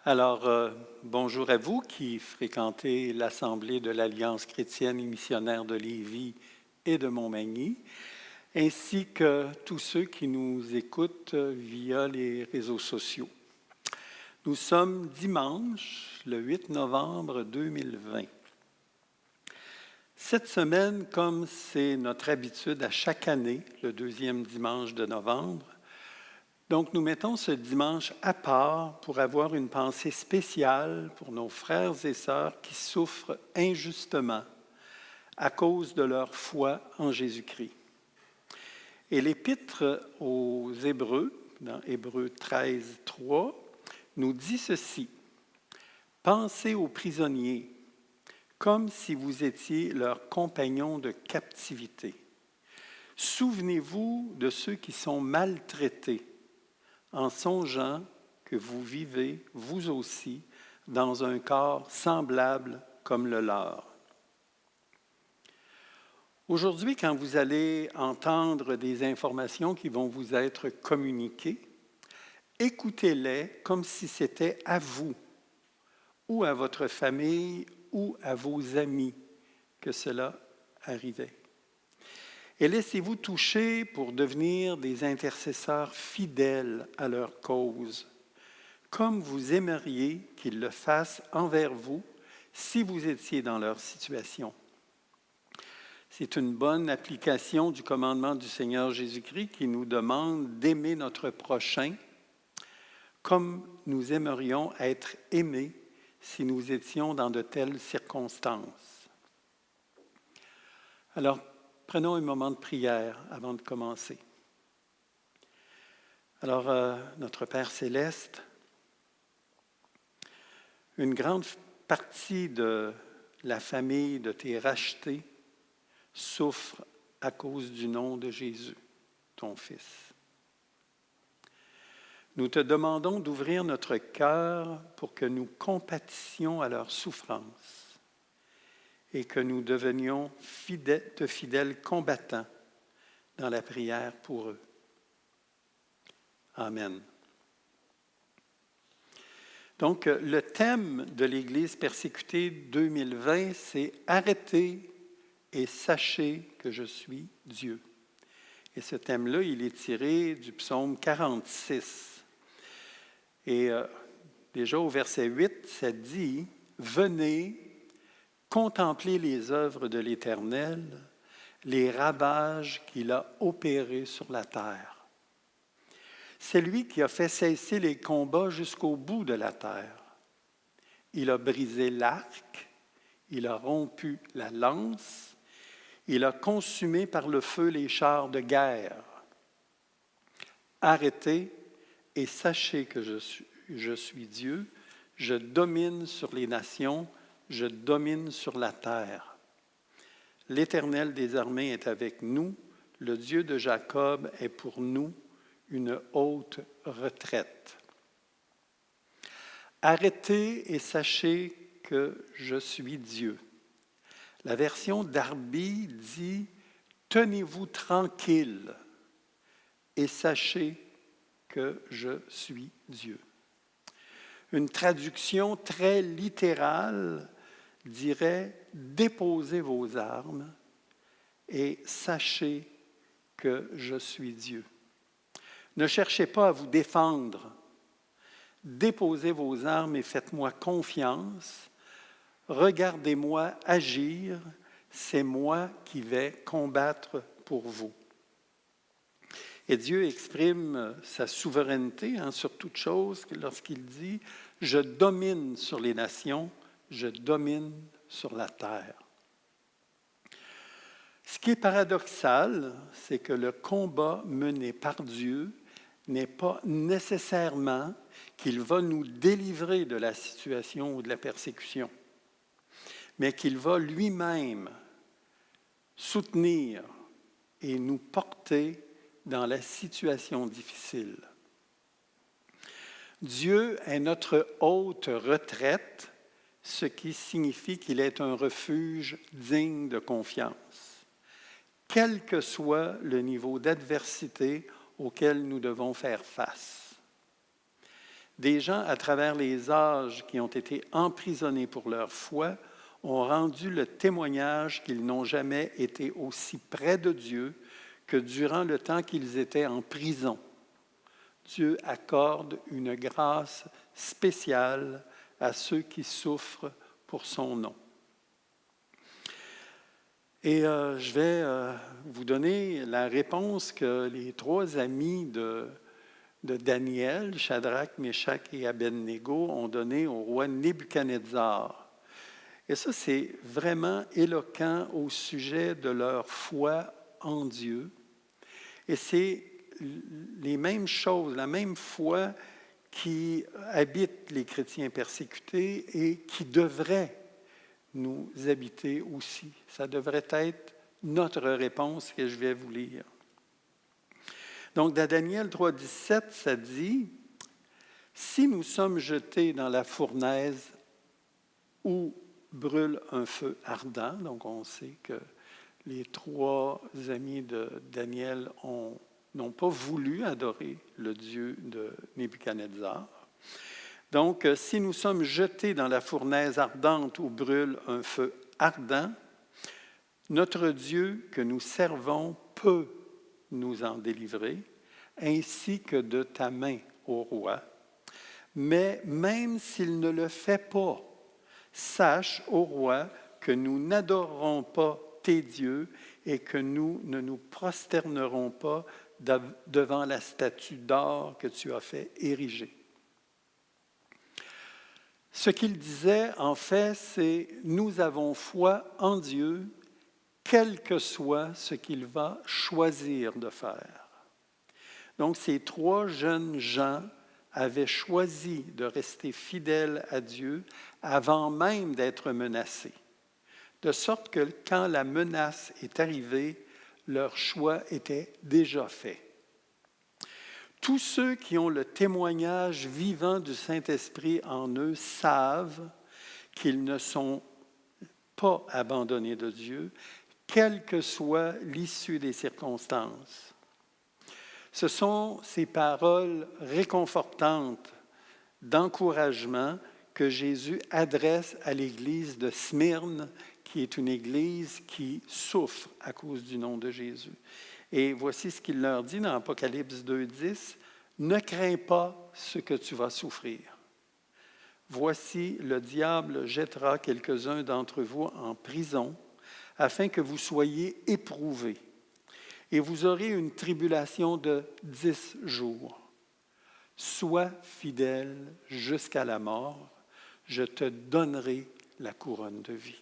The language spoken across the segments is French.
Alors, bonjour à vous qui fréquentez l'Assemblée de l'Alliance chrétienne et missionnaire de Lévis et de Montmagny, ainsi que tous ceux qui nous écoutent via les réseaux sociaux. Nous sommes dimanche, le 8 novembre 2020. Cette semaine, comme c'est notre habitude à chaque année, le deuxième dimanche de novembre, donc nous mettons ce dimanche à part pour avoir une pensée spéciale pour nos frères et sœurs qui souffrent injustement à cause de leur foi en Jésus-Christ. Et l'Épître aux Hébreux, dans Hébreux 13, 3, nous dit ceci: « Pensez aux prisonniers comme si vous étiez leurs compagnons de captivité. Souvenez-vous de ceux qui sont maltraités, en songeant que vous vivez, vous aussi, dans un corps semblable comme le leur. » Aujourd'hui, quand vous allez entendre des informations qui vont vous être communiquées, écoutez-les comme si c'était à vous, ou à votre famille, ou à vos amis que cela arrivait. Et laissez-vous toucher pour devenir des intercesseurs fidèles à leur cause, comme vous aimeriez qu'ils le fassent envers vous si vous étiez dans leur situation. C'est une bonne application du commandement du Seigneur Jésus-Christ qui nous demande d'aimer notre prochain comme nous aimerions être aimés si nous étions dans de telles circonstances. Alors, prenons un moment de prière avant de commencer. Alors, notre Père céleste, une grande partie de la famille de tes rachetés souffre à cause du nom de Jésus, ton Fils. Nous te demandons d'ouvrir notre cœur pour que nous compatissions à leur souffrance et que nous devenions de fidèles combattants dans la prière pour eux. Amen. Donc, le thème de l'Église persécutée 2020, c'est « Arrêtez et sachez que je suis Dieu ». Et ce thème-là, il est tiré du psaume 46. Et déjà au verset 8, ça dit « Venez, contemplez les œuvres de l'Éternel, les ravages qu'il a opérés sur la terre. C'est lui qui a fait cesser les combats jusqu'au bout de la terre. Il a brisé l'arc, il a rompu la lance, il a consumé par le feu les chars de guerre. Arrêtez et sachez que je suis Dieu, je domine sur les nations, je domine sur la terre. L'Éternel des armées est avec nous, le Dieu de Jacob est pour nous une haute retraite. Arrêtez et sachez que je suis Dieu. La version Darby dit « Tenez-vous tranquille et sachez que je suis Dieu ». Une traduction très littérale dirait « Déposez vos armes et sachez que je suis Dieu ». Ne cherchez pas à vous défendre. Déposez vos armes et faites-moi confiance. Regardez-moi agir, c'est moi qui vais combattre pour vous. Et Dieu exprime sa souveraineté sur toute chose lorsqu'il dit « Je domine sur les nations, je domine sur la terre ». Ce qui est paradoxal, c'est que le combat mené par Dieu n'est pas nécessairement qu'il va nous délivrer de la situation ou de la persécution, mais qu'il va lui-même soutenir et nous porter dans la situation difficile. Dieu est notre haute retraite, ce qui signifie qu'il est un refuge digne de confiance, quel que soit le niveau d'adversité auquel nous devons faire face. Des gens à travers les âges qui ont été emprisonnés pour leur foi ont rendu le témoignage qu'ils n'ont jamais été aussi près de Dieu que durant le temps qu'ils étaient en prison. Dieu accorde une grâce spéciale à ceux qui souffrent pour son nom. Et je vais vous donner la réponse que les 3 amis de Daniel, Shadrach, Meshach et Abednego, ont donnée au roi Nebuchadnezzar. Et ça, c'est vraiment éloquent au sujet de leur foi en Dieu. Et c'est les mêmes choses, la même foi qui habite les chrétiens persécutés et qui devrait nous habiter aussi. Ça devrait être notre réponse que je vais vous lire. Donc, dans Daniel 3,17, ça dit « Si nous sommes jetés dans la fournaise où brûle un feu ardent », donc on sait que les 3 amis de Daniel n'ont pas voulu adorer le Dieu de Nebuchadnezzar. Donc, si nous sommes jetés dans la fournaise ardente où brûle un feu ardent, notre Dieu que nous servons peut nous en délivrer, ainsi que de ta main, ô roi. Mais même s'il ne le fait pas, sache, ô roi, que nous n'adorerons pas tes dieux et que nous ne nous prosternerons pas devant la statue d'or que tu as fait ériger. Ce qu'il disait, en fait, c'est « Nous avons foi en Dieu, quel que soit ce qu'il va choisir de faire. » Donc, ces 3 jeunes gens avaient choisi de rester fidèles à Dieu avant même d'être menacés. De sorte que quand la menace est arrivée, leur choix était déjà fait. Tous ceux qui ont le témoignage vivant du Saint-Esprit en eux savent qu'ils ne sont pas abandonnés de Dieu, quelle que soit l'issue des circonstances. Ce sont ces paroles réconfortantes, d'encouragement que Jésus adresse à l'Église de Smyrne, qui est une Église qui souffre à cause du nom de Jésus. Et voici ce qu'il leur dit dans Apocalypse 2,10. « Ne crains pas ce que tu vas souffrir. Voici, le diable jettera quelques-uns d'entre vous en prison, afin que vous soyez éprouvés. Et vous aurez une tribulation de 10 jours. Sois fidèle jusqu'à la mort, je te donnerai la couronne de vie. »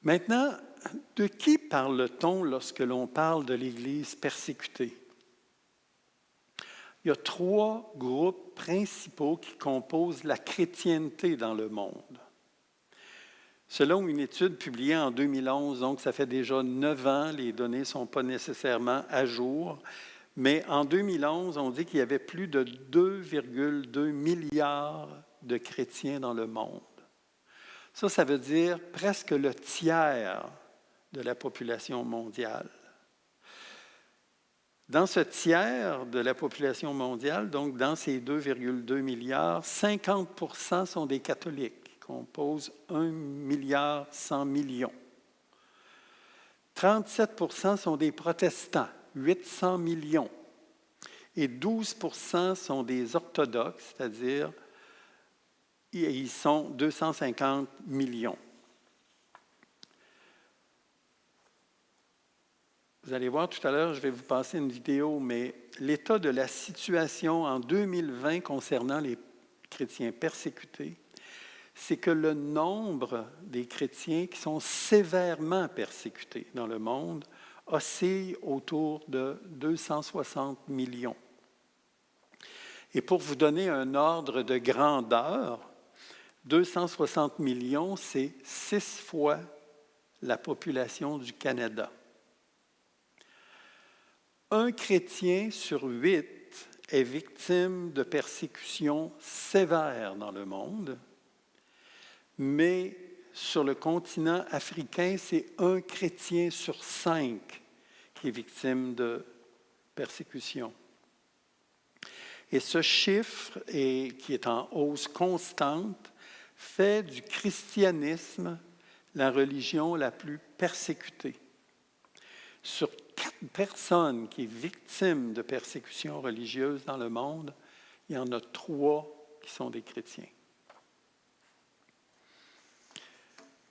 Maintenant, de qui parle-t-on lorsque l'on parle de l'Église persécutée? Il y a 3 groupes principaux qui composent la chrétienté dans le monde. Selon une étude publiée en 2011, donc ça fait déjà 9 ans, les données ne sont pas nécessairement à jour, mais en 2011, on dit qu'il y avait plus de 2,2 milliards de chrétiens dans le monde. Ça veut dire presque le tiers de la population mondiale. Dans ce tiers de la population mondiale, donc dans ces 2,2 milliards, 50% sont des catholiques, qui composent 1,1 milliard. 37% sont des protestants, 800 millions. Et 12% sont des orthodoxes, c'est-à-dire ils sont 250 millions. Vous allez voir tout à l'heure, je vais vous passer une vidéo, mais l'état de la situation en 2020 concernant les chrétiens persécutés, c'est que le nombre des chrétiens qui sont sévèrement persécutés dans le monde oscille autour de 260 millions. Et pour vous donner un ordre de grandeur, 260 millions, c'est 6 fois la population du Canada. Un chrétien sur 8 est victime de persécutions sévères dans le monde, mais sur le continent africain, c'est un chrétien sur 5 qui est victime de persécutions. Et ce chiffre, qui est en hausse constante, fait du christianisme la religion la plus persécutée. Sur 4 personnes qui sont victimes de persécutions religieuses dans le monde, il y en a 3 qui sont des chrétiens.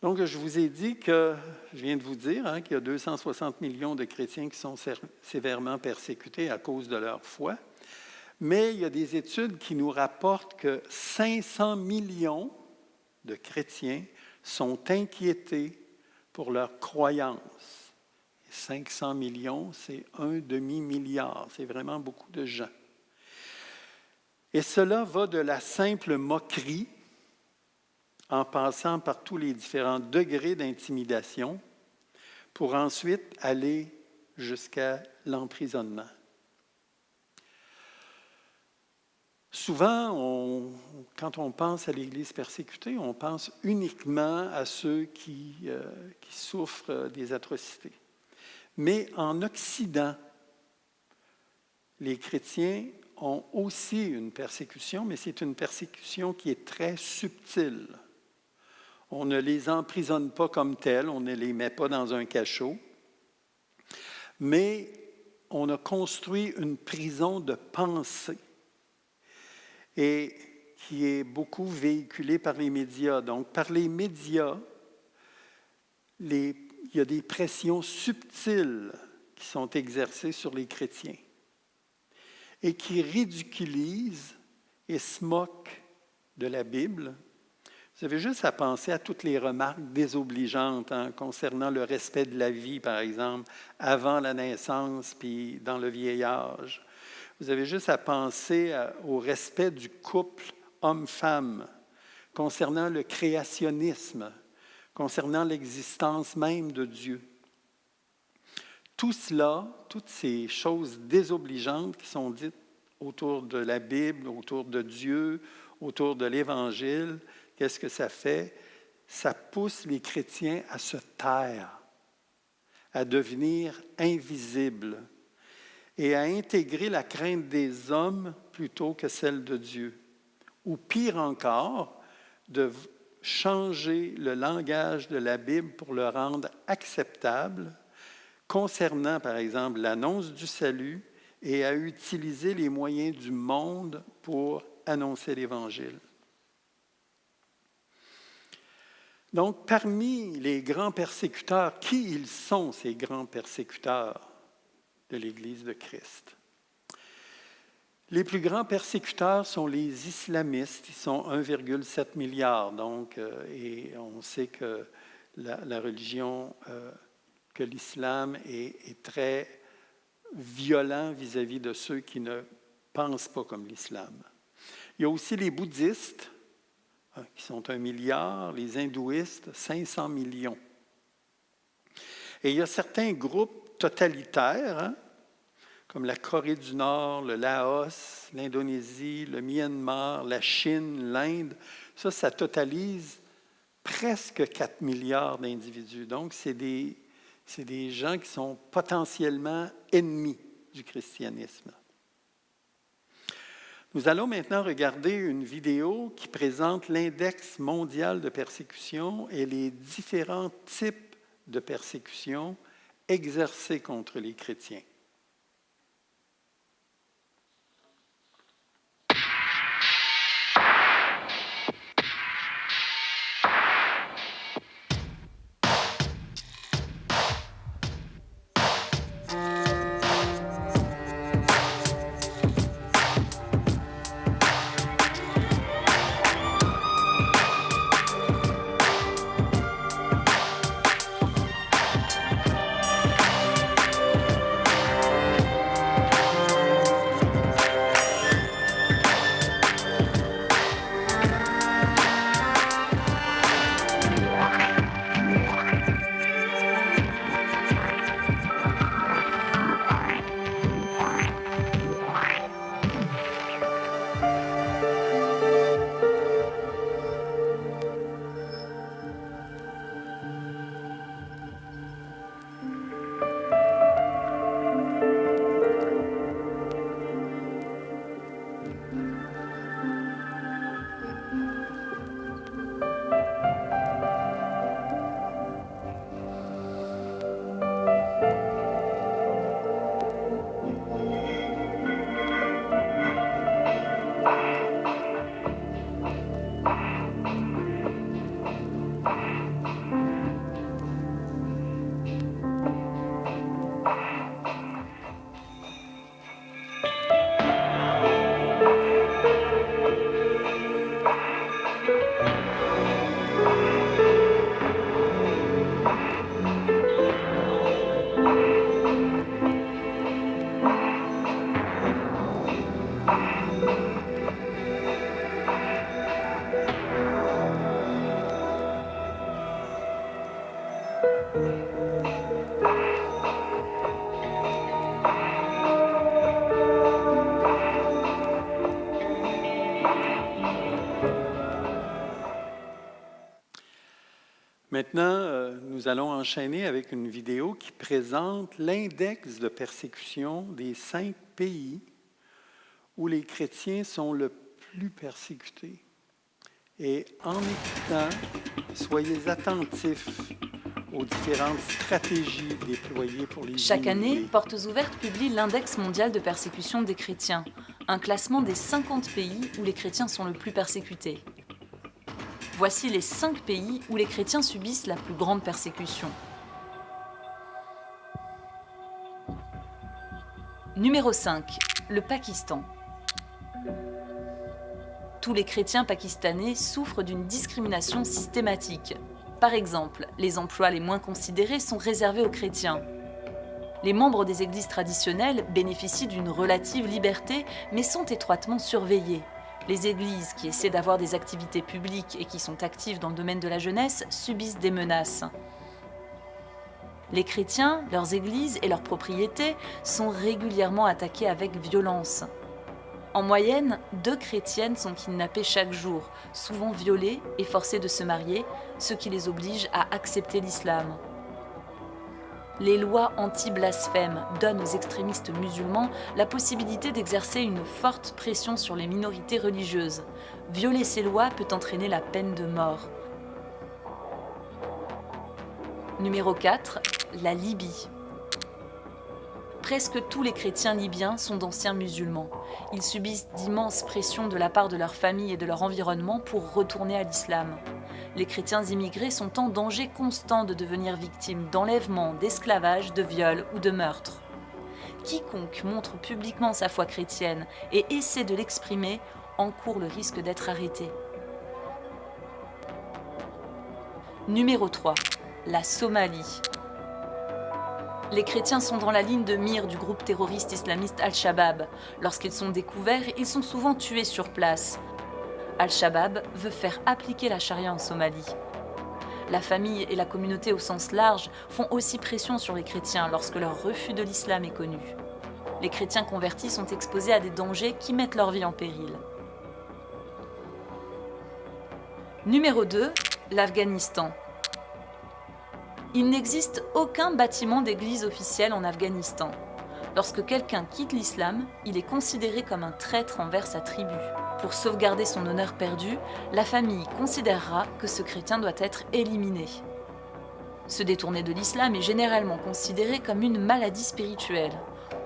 Donc, je vous ai dit je viens de vous dire qu'il y a 260 millions de chrétiens qui sont sévèrement persécutés à cause de leur foi, mais il y a des études qui nous rapportent que 500 millions de chrétiens sont inquiétés pour leur croyance. 500 millions, c'est 1,5 milliard. C'est vraiment beaucoup de gens. Et cela va de la simple moquerie, en passant par tous les différents degrés d'intimidation, pour ensuite aller jusqu'à l'emprisonnement. Souvent, quand on pense à l'Église persécutée, on pense uniquement à ceux qui souffrent des atrocités. Mais en Occident, les chrétiens ont aussi une persécution, mais c'est une persécution qui est très subtile. On ne les emprisonne pas comme tels, on ne les met pas dans un cachot, mais on a construit une prison de pensée et qui est beaucoup véhiculée par les médias. Donc, par les médias, il y a des pressions subtiles qui sont exercées sur les chrétiens et qui ridiculisent et se moquent de la Bible. Vous avez juste à penser à toutes les remarques désobligeantes concernant le respect de la vie, par exemple, avant la naissance puis dans le vieil âge. Vous avez juste à penser au respect du couple homme-femme, concernant le créationnisme, concernant l'existence même de Dieu. Tout cela, toutes ces choses désobligeantes qui sont dites autour de la Bible, autour de Dieu, autour de l'Évangile, qu'est-ce que ça fait? Ça pousse les chrétiens à se taire, à devenir invisibles et à intégrer la crainte des hommes plutôt que celle de Dieu. Ou pire encore, de changer le langage de la Bible pour le rendre acceptable concernant, par exemple, l'annonce du salut et à utiliser les moyens du monde pour annoncer l'Évangile. Donc, parmi les grands persécuteurs, qui ils sont, ces grands persécuteurs de l'Église de Christ? Les plus grands persécuteurs sont les islamistes. Ils sont 1,7 milliard. Donc, et on sait que la religion, que l'islam est très violent vis-à-vis de ceux qui ne pensent pas comme l'islam. Il y a aussi les bouddhistes, qui sont 1 milliard, les hindouistes, 500 millions. Et il y a certains groupes totalitaires, comme la Corée du Nord, le Laos, l'Indonésie, le Myanmar, la Chine, l'Inde. Ça totalise presque 4 milliards d'individus. Donc, c'est des gens qui sont potentiellement ennemis du christianisme. Nous allons maintenant regarder une vidéo qui présente l'index mondial de persécution et les différents types de persécution exercées contre les chrétiens. Maintenant, nous allons enchaîner avec une vidéo qui présente l'index de persécution des 5 pays où les chrétiens sont le plus persécutés. Et en écoutant, soyez attentifs aux différentes stratégies déployées pour les Chaque année, limiter. Portes Ouvertes publie l'Index mondial de persécution des chrétiens, un classement des 50 pays où les chrétiens sont le plus persécutés. Voici les 5 pays où les chrétiens subissent la plus grande persécution. Numéro 5. Le Pakistan. Tous les chrétiens pakistanais souffrent d'une discrimination systématique. Par exemple, les emplois les moins considérés sont réservés aux chrétiens. Les membres des églises traditionnelles bénéficient d'une relative liberté, mais sont étroitement surveillés. Les églises qui essaient d'avoir des activités publiques et qui sont actives dans le domaine de la jeunesse subissent des menaces. Les chrétiens, leurs églises et leurs propriétés sont régulièrement attaqués avec violence. En moyenne, 2 chrétiennes sont kidnappées chaque jour, souvent violées et forcées de se marier, ce qui les oblige à accepter l'islam. Les lois anti-blasphème donnent aux extrémistes musulmans la possibilité d'exercer une forte pression sur les minorités religieuses. Violer ces lois peut entraîner la peine de mort. Numéro 4. La Libye. Presque tous les chrétiens libyens sont d'anciens musulmans. Ils subissent d'immenses pressions de la part de leur famille et de leur environnement pour retourner à l'islam. Les chrétiens immigrés sont en danger constant de devenir victimes d'enlèvements, d'esclavage, de viols ou de meurtres. Quiconque montre publiquement sa foi chrétienne et essaie de l'exprimer encourt le risque d'être arrêté. Numéro 3. La Somalie. Les chrétiens sont dans la ligne de mire du groupe terroriste islamiste Al-Shabaab. Lorsqu'ils sont découverts, ils sont souvent tués sur place. Al-Shabaab veut faire appliquer la charia en Somalie. La famille et la communauté au sens large font aussi pression sur les chrétiens lorsque leur refus de l'islam est connu. Les chrétiens convertis sont exposés à des dangers qui mettent leur vie en péril. Numéro 2, l'Afghanistan. Il n'existe aucun bâtiment d'église officiel en Afghanistan. Lorsque quelqu'un quitte l'islam, il est considéré comme un traître envers sa tribu. Pour sauvegarder son honneur perdu, la famille considérera que ce chrétien doit être éliminé. Se détourner de l'islam est généralement considéré comme une maladie spirituelle.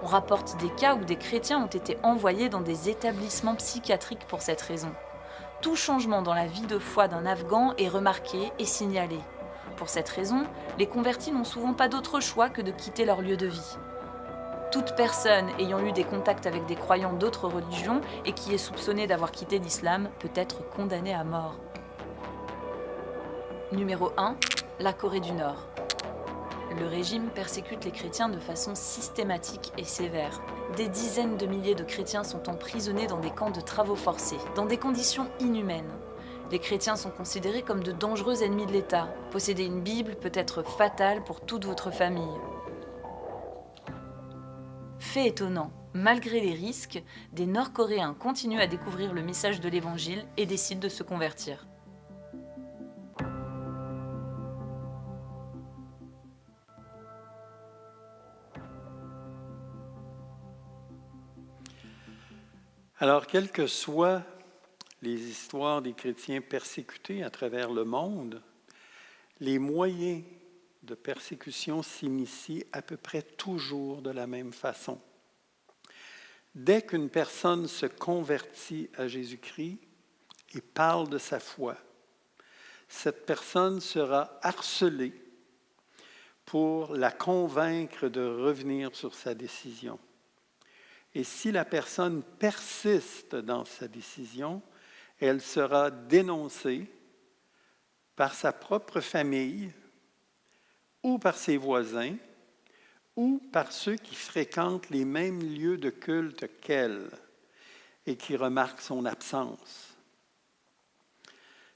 On rapporte des cas où des chrétiens ont été envoyés dans des établissements psychiatriques pour cette raison. Tout changement dans la vie de foi d'un Afghan est remarqué et signalé. Pour cette raison, les convertis n'ont souvent pas d'autre choix que de quitter leur lieu de vie. Toute personne ayant eu des contacts avec des croyants d'autres religions et qui est soupçonnée d'avoir quitté l'islam peut être condamnée à mort. Numéro 1. La Corée du Nord. Le régime persécute les chrétiens de façon systématique et sévère. Des dizaines de milliers de chrétiens sont emprisonnés dans des camps de travaux forcés, dans des conditions inhumaines. Les chrétiens sont considérés comme de dangereux ennemis de l'État. Posséder une Bible peut être fatal pour toute votre famille. Fait étonnant, malgré les risques, des Nord-Coréens continuent à découvrir le message de l'Évangile et décident de se convertir. Alors, quelles que soient les histoires des chrétiens persécutés à travers le monde, les moyens de persécution s'initient à peu près toujours de la même façon. Dès qu'une personne se convertit à Jésus-Christ et parle de sa foi, cette personne sera harcelée pour la convaincre de revenir sur sa décision. Et si la personne persiste dans sa décision, elle sera dénoncée par sa propre famille ou par ses voisins ou par ceux qui fréquentent les mêmes lieux de culte qu'elle et qui remarquent son absence.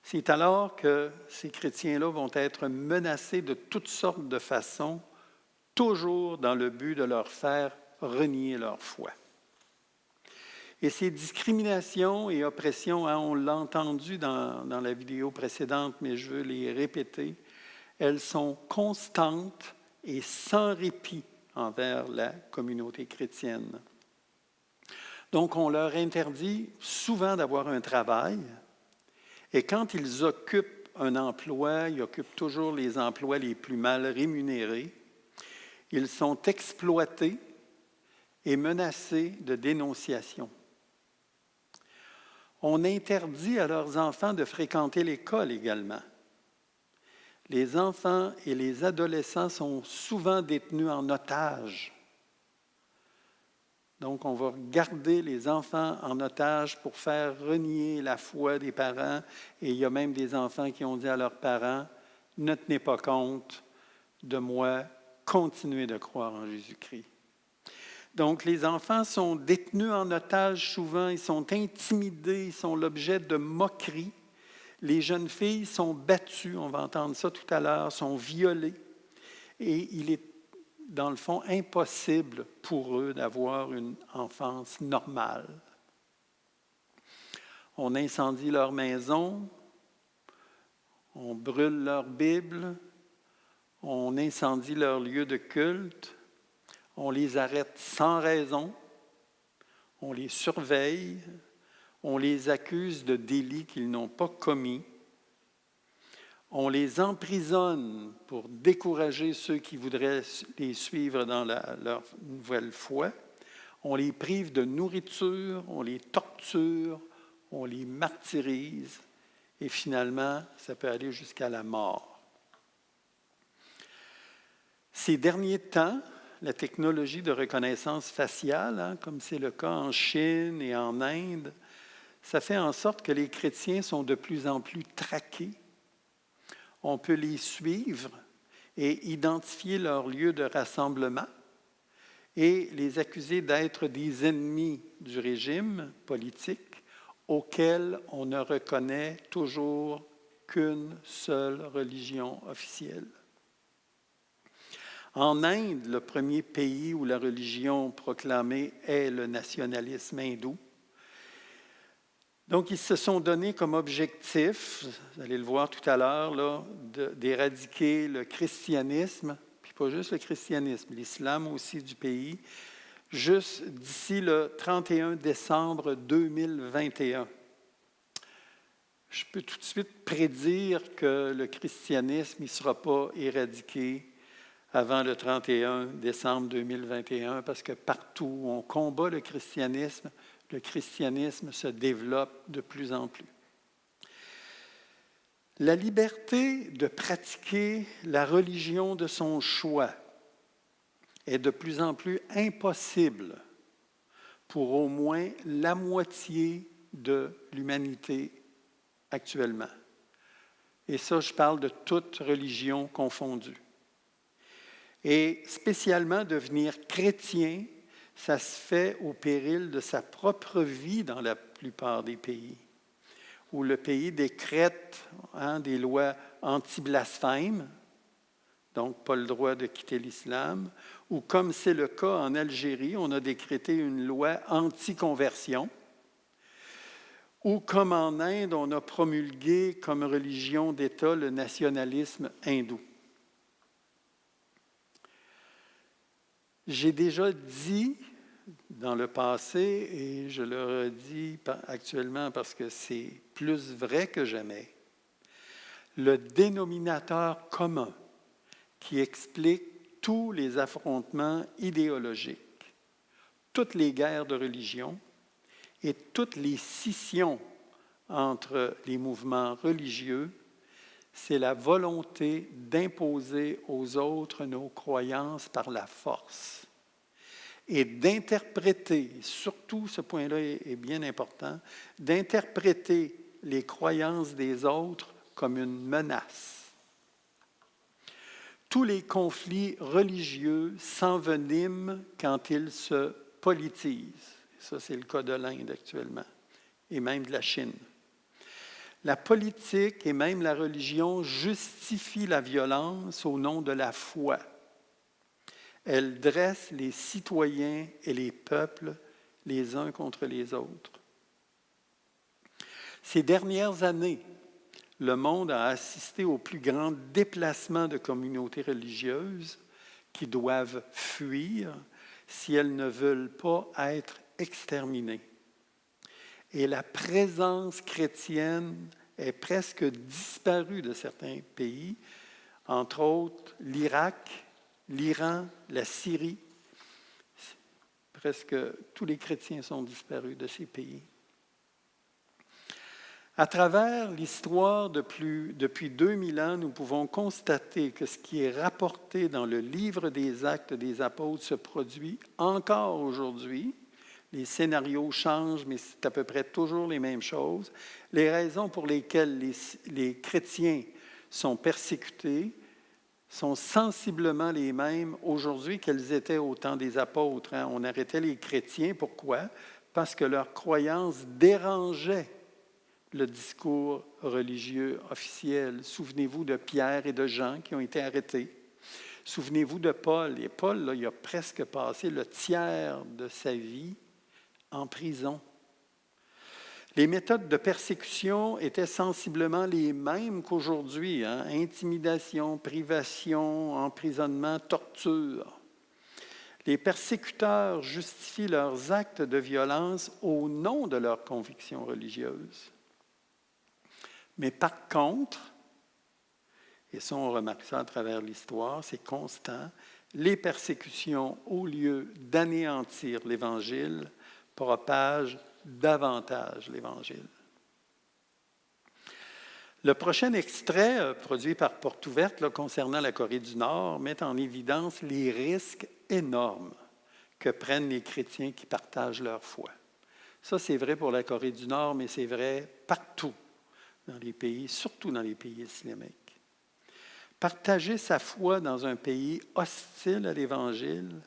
C'est alors que ces chrétiens-là vont être menacés de toutes sortes de façons, toujours dans le but de leur faire renier leur foi. Et ces discriminations et oppressions, on l'a entendu dans la vidéo précédente, mais je veux les répéter, elles sont constantes et sans répit envers la communauté chrétienne. Donc, on leur interdit souvent d'avoir un travail, et quand ils occupent un emploi, ils occupent toujours les emplois les plus mal rémunérés. Ils sont exploités et menacés de dénonciation. On interdit à leurs enfants de fréquenter l'école également. Les enfants et les adolescents sont souvent détenus en otage. Donc, on va garder les enfants en otage pour faire renier la foi des parents. Et il y a même des enfants qui ont dit à leurs parents, « Ne tenez pas compte de moi, continuez de croire en Jésus-Christ. » Donc, les enfants sont détenus en otage souvent, ils sont intimidés, ils sont l'objet de moqueries. Les jeunes filles sont battues, on va entendre ça tout à l'heure, sont violées. Et il est, dans le fond, impossible pour eux d'avoir une enfance normale. On incendie leur maison, on brûle leur Bible, on incendie leur lieu de culte, on les arrête sans raison, on les surveille, on les accuse de délits qu'ils n'ont pas commis, on les emprisonne pour décourager ceux qui voudraient les suivre dans leur nouvelle foi, on les prive de nourriture, on les torture, on les martyrise, et finalement, ça peut aller jusqu'à la mort. Ces derniers temps, la technologie de reconnaissance faciale, comme c'est le cas en Chine et en Inde, ça fait en sorte que les chrétiens sont de plus en plus traqués. On peut les suivre et identifier leur lieu de rassemblement et les accuser d'être des ennemis du régime politique auquel on ne reconnaît toujours qu'une seule religion officielle. En Inde, le premier pays où la religion proclamée est le nationalisme hindou. Donc, ils se sont donnés comme objectif, vous allez le voir tout à l'heure, d'éradiquer le christianisme, puis pas juste le christianisme, l'islam aussi du pays, juste d'ici le 31 décembre 2021. Je peux tout de suite prédire que le christianisme ne sera pas éradiqué avant le 31 décembre 2021, parce que partout où on combat le christianisme se développe de plus en plus. La liberté de pratiquer la religion de son choix est de plus en plus impossible pour au moins la moitié de l'humanité actuellement. Et ça, je parle de toute religion confondue. Et spécialement devenir chrétien, ça se fait au péril de sa propre vie dans la plupart des pays, où le pays décrète des lois anti-blasphème, donc pas le droit de quitter l'islam, ou comme c'est le cas en Algérie, on a décrété une loi anti-conversion, ou comme en Inde, on a promulgué comme religion d'État le nationalisme hindou. J'ai déjà dit dans le passé, et je le redis actuellement parce que c'est plus vrai que jamais, le dénominateur commun qui explique tous les affrontements idéologiques, toutes les guerres de religion et toutes les scissions entre les mouvements religieux, c'est la volonté d'imposer aux autres nos croyances par la force et d'interpréter, surtout ce point-là est bien important, d'interpréter les croyances des autres comme une menace. Tous les conflits religieux s'enveniment quand ils se politisent. Ça, c'est le cas de l'Inde actuellement, et même de la Chine. La politique et même la religion justifient la violence au nom de la foi. Elle dresse les citoyens et les peuples les uns contre les autres. Ces dernières années, le monde a assisté au plus grand déplacement de communautés religieuses qui doivent fuir si elles ne veulent pas être exterminées. Et la présence chrétienne est presque disparue de certains pays, entre autres l'Irak, l'Iran, la Syrie. Presque tous les chrétiens sont disparus de ces pays. À travers l'histoire depuis 2000 ans, nous pouvons constater que ce qui est rapporté dans le livre des Actes des Apôtres se produit encore aujourd'hui. Les scénarios changent, mais c'est à peu près toujours les mêmes choses. Les raisons pour lesquelles les chrétiens sont persécutés sont sensiblement les mêmes aujourd'hui qu'elles étaient au temps des apôtres. On arrêtait les chrétiens. Pourquoi? Parce que leur croyance dérangeait le discours religieux officiel. Souvenez-vous de Pierre et de Jean qui ont été arrêtés. Souvenez-vous de Paul. Et Paul, là, il a presque passé le tiers de sa vie en prison. Les méthodes de persécution étaient sensiblement les mêmes qu'aujourd'hui. Intimidation, privation, emprisonnement, torture. Les persécuteurs justifient leurs actes de violence au nom de leurs convictions religieuses. Mais par contre, et ça on remarque ça à travers l'histoire, c'est constant, les persécutions, au lieu d'anéantir l'Évangile, propagent davantage l'Évangile. Le prochain extrait, produit par Porte Ouverte, là, concernant la Corée du Nord, met en évidence les risques énormes que prennent les chrétiens qui partagent leur foi. Ça, c'est vrai pour la Corée du Nord, mais c'est vrai partout dans les pays, surtout dans les pays islamiques. Partager sa foi dans un pays hostile à l'Évangile,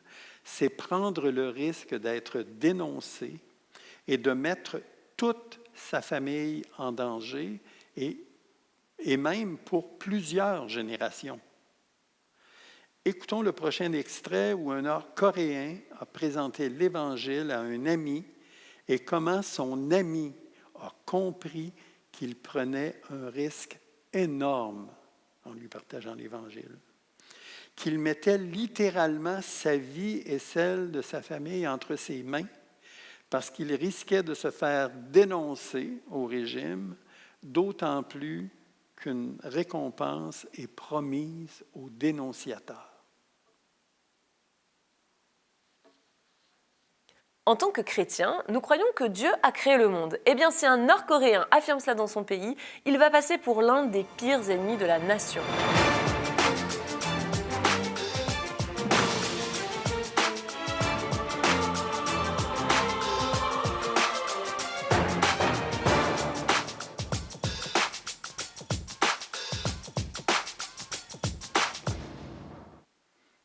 c'est prendre le risque d'être dénoncé et de mettre toute sa famille en danger et même pour plusieurs générations. Écoutons le prochain extrait où un Nord-Coréen a présenté l'Évangile à un ami et comment son ami a compris qu'il prenait un risque énorme en lui partageant l'Évangile, qu'il mettait littéralement sa vie et celle de sa famille entre ses mains parce qu'il risquait de se faire dénoncer au régime, d'autant plus qu'une récompense est promise aux dénonciateurs. En tant que chrétiens, nous croyons que Dieu a créé le monde. Eh bien, si un Nord-Coréen affirme cela dans son pays, il va passer pour l'un des pires ennemis de la nation.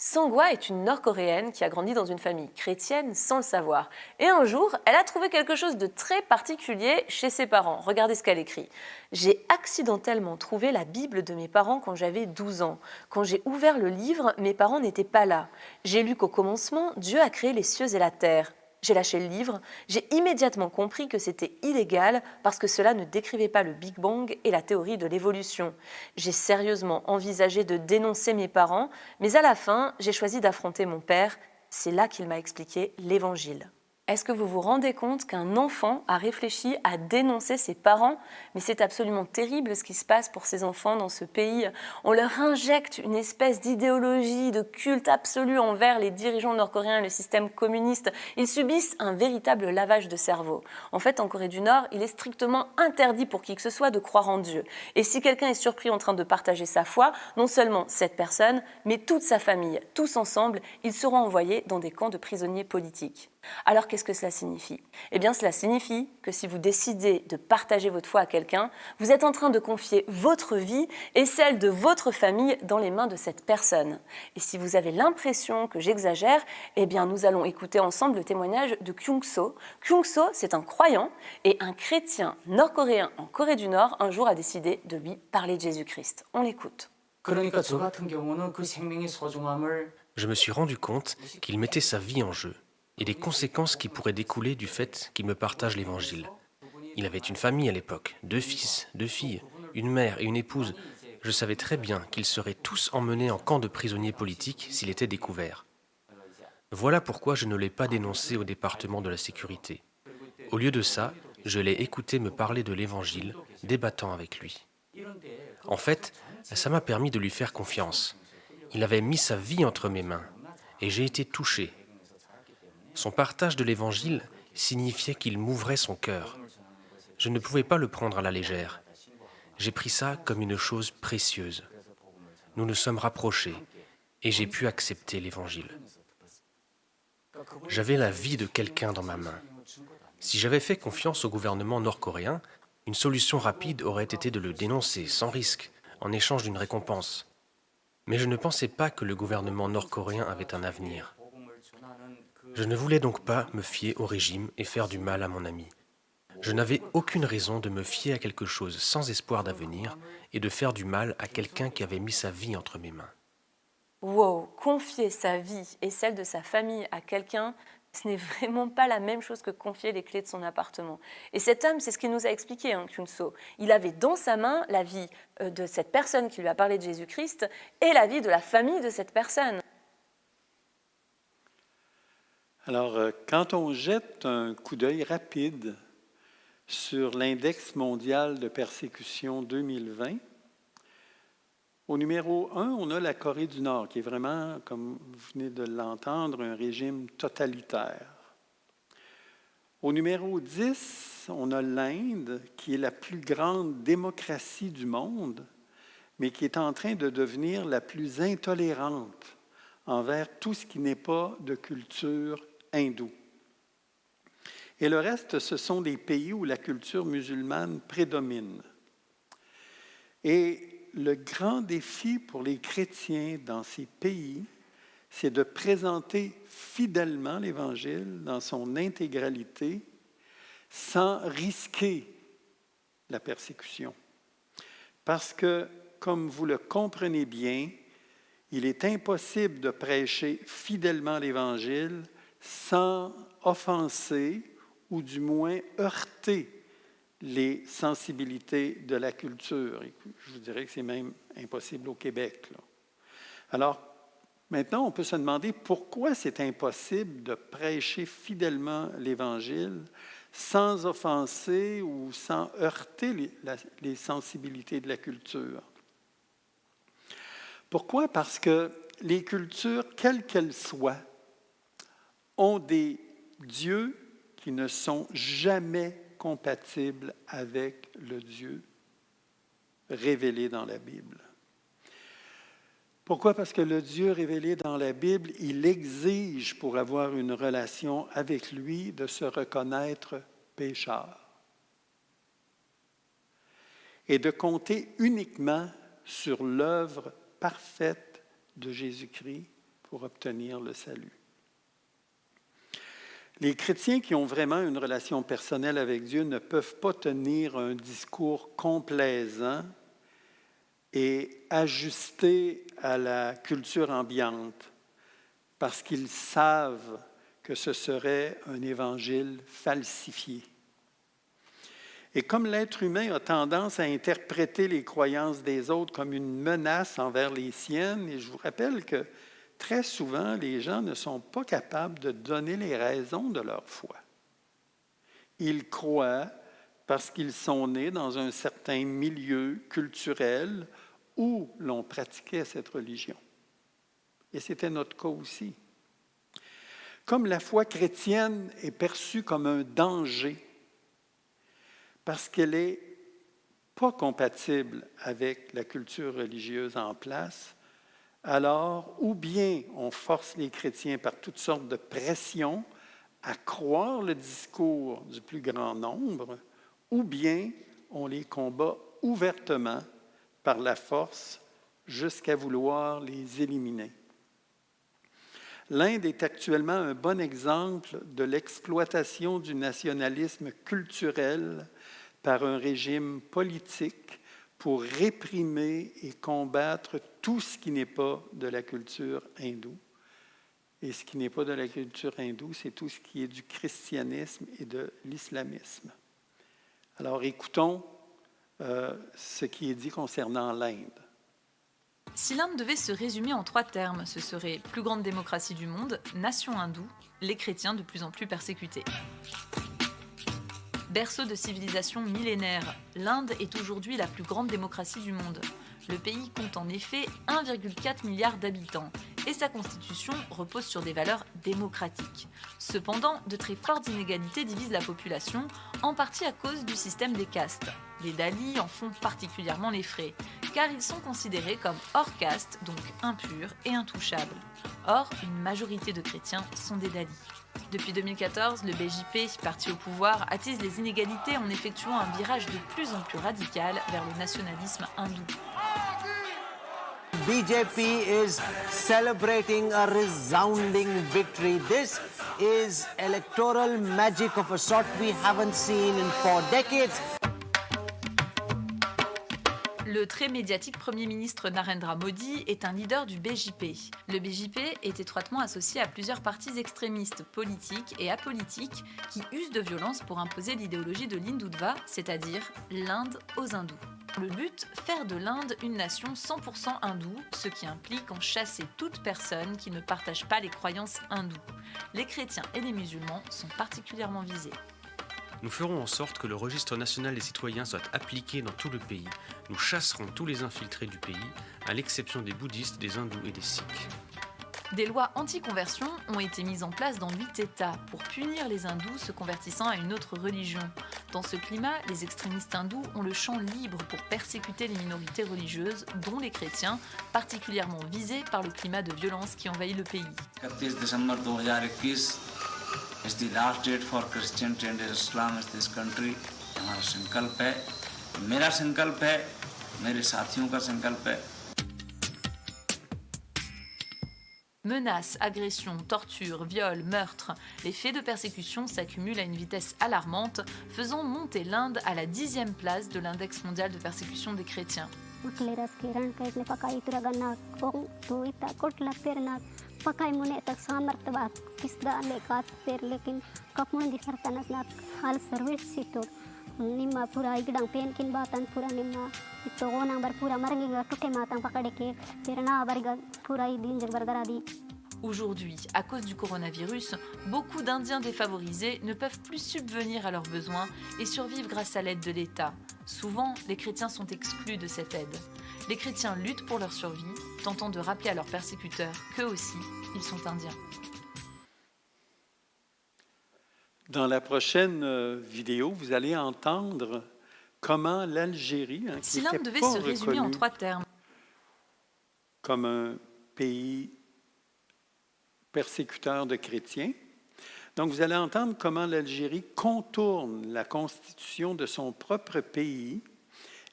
Sang-hwa est une Nord-Coréenne qui a grandi dans une famille chrétienne sans le savoir. Et un jour, elle a trouvé quelque chose de très particulier chez ses parents. Regardez ce qu'elle écrit. « J'ai accidentellement trouvé la Bible de mes parents quand j'avais 12 ans. Quand j'ai ouvert le livre, mes parents n'étaient pas là. J'ai lu qu'au commencement, Dieu a créé les cieux et la terre. J'ai lâché le livre, j'ai immédiatement compris que c'était illégal parce que cela ne décrivait pas le Big Bang et la théorie de l'évolution. J'ai sérieusement envisagé de dénoncer mes parents, mais à la fin, j'ai choisi d'affronter mon père. C'est là qu'il m'a expliqué l'Évangile. » Est-ce que vous vous rendez compte qu'un enfant a réfléchi à dénoncer ses parents? Mais c'est absolument terrible ce qui se passe pour ces enfants dans ce pays. On leur injecte une espèce d'idéologie, de culte absolu envers les dirigeants nord-coréens et le système communiste. Ils subissent un véritable lavage de cerveau. En fait, en Corée du Nord, il est strictement interdit pour qui que ce soit de croire en Dieu. Et si quelqu'un est surpris en train de partager sa foi, non seulement cette personne, mais toute sa famille, tous ensemble, ils seront envoyés dans des camps de prisonniers politiques. Alors qu'est-ce que cela signifie ? Eh bien cela signifie que si vous décidez de partager votre foi à quelqu'un, vous êtes en train de confier votre vie et celle de votre famille dans les mains de cette personne. Et si vous avez l'impression que j'exagère, eh bien nous allons écouter ensemble le témoignage de Kyung-so. Kyung-so, c'est un croyant et un chrétien nord-coréen en Corée du Nord un jour a décidé de lui parler de Jésus-Christ. On l'écoute. 그러니까 저 같은 경우는 그 생명의 소중함을 Je me suis rendu compte qu'il mettait sa vie en jeu et des conséquences qui pourraient découler du fait qu'il me partage l'Évangile. Il avait une famille à l'époque, 2 fils, 2 filles, une mère et une épouse. Je savais très bien qu'ils seraient tous emmenés en camp de prisonniers politiques s'il était découvert. Voilà pourquoi je ne l'ai pas dénoncé au département de la sécurité. Au lieu de ça, je l'ai écouté me parler de l'Évangile, débattant avec lui. En fait, ça m'a permis de lui faire confiance. Il avait mis sa vie entre mes mains et j'ai été touché. Son partage de l'Évangile signifiait qu'il m'ouvrait son cœur. Je ne pouvais pas le prendre à la légère. J'ai pris ça comme une chose précieuse. Nous nous sommes rapprochés et j'ai pu accepter l'Évangile. J'avais la vie de quelqu'un dans ma main. Si j'avais fait confiance au gouvernement nord-coréen, une solution rapide aurait été de le dénoncer sans risque, en échange d'une récompense. Mais je ne pensais pas que le gouvernement nord-coréen avait un avenir. Je ne voulais donc pas me fier au régime et faire du mal à mon ami. Je n'avais aucune raison de me fier à quelque chose sans espoir d'avenir et de faire du mal à quelqu'un qui avait mis sa vie entre mes mains. Wow, confier sa vie et celle de sa famille à quelqu'un, ce n'est vraiment pas la même chose que confier les clés de son appartement. Et cet homme, c'est ce qu'il nous a expliqué, Kyung-so. Il avait dans sa main la vie de cette personne qui lui a parlé de Jésus-Christ et la vie de la famille de cette personne. Alors, quand on jette un coup d'œil rapide sur l'index mondial de persécution 2020, au numéro 1, on a la Corée du Nord, qui est vraiment, comme vous venez de l'entendre, un régime totalitaire. Au numéro 10, on a l'Inde, qui est la plus grande démocratie du monde, mais qui est en train de devenir la plus intolérante envers tout ce qui n'est pas de culture hindoue. Et le reste, ce sont des pays où la culture musulmane prédomine. Et le grand défi pour les chrétiens dans ces pays, c'est de présenter fidèlement l'Évangile dans son intégralité sans risquer la persécution. Parce que, comme vous le comprenez bien, il est impossible de prêcher fidèlement l'Évangile sans offenser ou du moins heurter les sensibilités de la culture. Et je vous dirais que c'est même impossible au Québec, là. Alors, maintenant, on peut se demander pourquoi c'est impossible de prêcher fidèlement l'Évangile sans offenser ou sans heurter les sensibilités de la culture. Pourquoi? Parce que les cultures, quelles qu'elles soient, ont des dieux qui ne sont jamais compatibles avec le Dieu révélé dans la Bible. Pourquoi? Parce que le Dieu révélé dans la Bible, il exige pour avoir une relation avec lui de se reconnaître pécheur et de compter uniquement sur l'œuvre parfaite de Jésus-Christ pour obtenir le salut. Les chrétiens qui ont vraiment une relation personnelle avec Dieu ne peuvent pas tenir un discours complaisant et ajusté à la culture ambiante parce qu'ils savent que ce serait un évangile falsifié. Et comme l'être humain a tendance à interpréter les croyances des autres comme une menace envers les siennes, et je vous rappelle que très souvent, les gens ne sont pas capables de donner les raisons de leur foi. Ils croient parce qu'ils sont nés dans un certain milieu culturel où l'on pratiquait cette religion. Et c'était notre cas aussi. Comme la foi chrétienne est perçue comme un danger parce qu'elle n'est pas compatible avec la culture religieuse en place, alors, ou bien on force les chrétiens par toutes sortes de pressions à croire le discours du plus grand nombre, ou bien on les combat ouvertement par la force jusqu'à vouloir les éliminer. L'Inde est actuellement un bon exemple de l'exploitation du nationalisme culturel par un régime politique pour réprimer et combattre tout ce qui n'est pas de la culture hindoue. Et ce qui n'est pas de la culture hindoue, c'est tout ce qui est du christianisme et de l'islamisme. Alors écoutons ce qui est dit concernant l'Inde. Si l'Inde devait se résumer en 3 termes, ce serait plus grande démocratie du monde, nation hindoue, les chrétiens de plus en plus persécutés. Berceau de civilisation millénaire, l'Inde est aujourd'hui la plus grande démocratie du monde. Le pays compte en effet 1,4 milliard d'habitants et sa constitution repose sur des valeurs démocratiques. Cependant, de très fortes inégalités divisent la population, en partie à cause du système des castes. Les Dalits en font particulièrement les frais, car ils sont considérés comme hors caste, donc impurs et intouchables. Or, une majorité de chrétiens sont des Dalits. Depuis 2014, le BJP, parti au pouvoir, attise les inégalités en effectuant un virage de plus en plus radical vers le nationalisme hindou. BJP is celebrating a resounding victory. This is electoral magic of a sort we haven't seen in 4 decades. Le très médiatique Premier ministre Narendra Modi est un leader du BJP. Le BJP est étroitement associé à plusieurs partis extrémistes politiques et apolitiques qui usent de violence pour imposer l'idéologie de l'Hindoutva, c'est-à-dire l'Inde aux hindous. Le but, faire de l'Inde une nation 100% hindoue, ce qui implique en chasser toute personne qui ne partage pas les croyances hindoues. Les chrétiens et les musulmans sont particulièrement visés. Nous ferons en sorte que le registre national des citoyens soit appliqué dans tout le pays. Nous chasserons tous les infiltrés du pays, à l'exception des bouddhistes, des hindous et des sikhs. Des lois anti-conversion ont été mises en place dans 8 États pour punir les hindous se convertissant à une autre religion. Dans ce climat, les extrémistes hindous ont le champ libre pour persécuter les minorités religieuses, dont les chrétiens, particulièrement visés par le climat de violence qui envahit le pays. 31 décembre 2021 is the last date for Christian and Islam in this country. हमारा संकल्प है, मेरा संकल्प है, मेरे साथियों का संकल्प है. Menaces, agressions, tortures, viols, meurtres, les faits de persécution s'accumulent à une vitesse alarmante, faisant monter l'Inde à la 10e place de l'index mondial de persécution des chrétiens. pakai mune tak samartbat kisda lekat per lekin kapmun di sartanasnat hal service situr nimma pura igdang penkin batan pura nimma itu gonang bar pura marngiga tutte matang pakadeke perna bariga pura idin jeg bargaradi. Aujourd'hui, à cause du coronavirus, beaucoup d'Indiens défavorisés ne peuvent plus subvenir à leurs besoins et survivent grâce à l'aide de l'État. Souvent, les chrétiens sont exclus de cette aide. Les chrétiens luttent pour leur survie, tentant de rappeler à leurs persécuteurs qu'eux aussi, ils sont indiens. Dans la prochaine vidéo, vous allez entendre comment l'Algérie, si l'Inde devait se résumer en 3 termes, comme un pays persécuteur de chrétiens. Donc, vous allez entendre comment l'Algérie contourne la constitution de son propre pays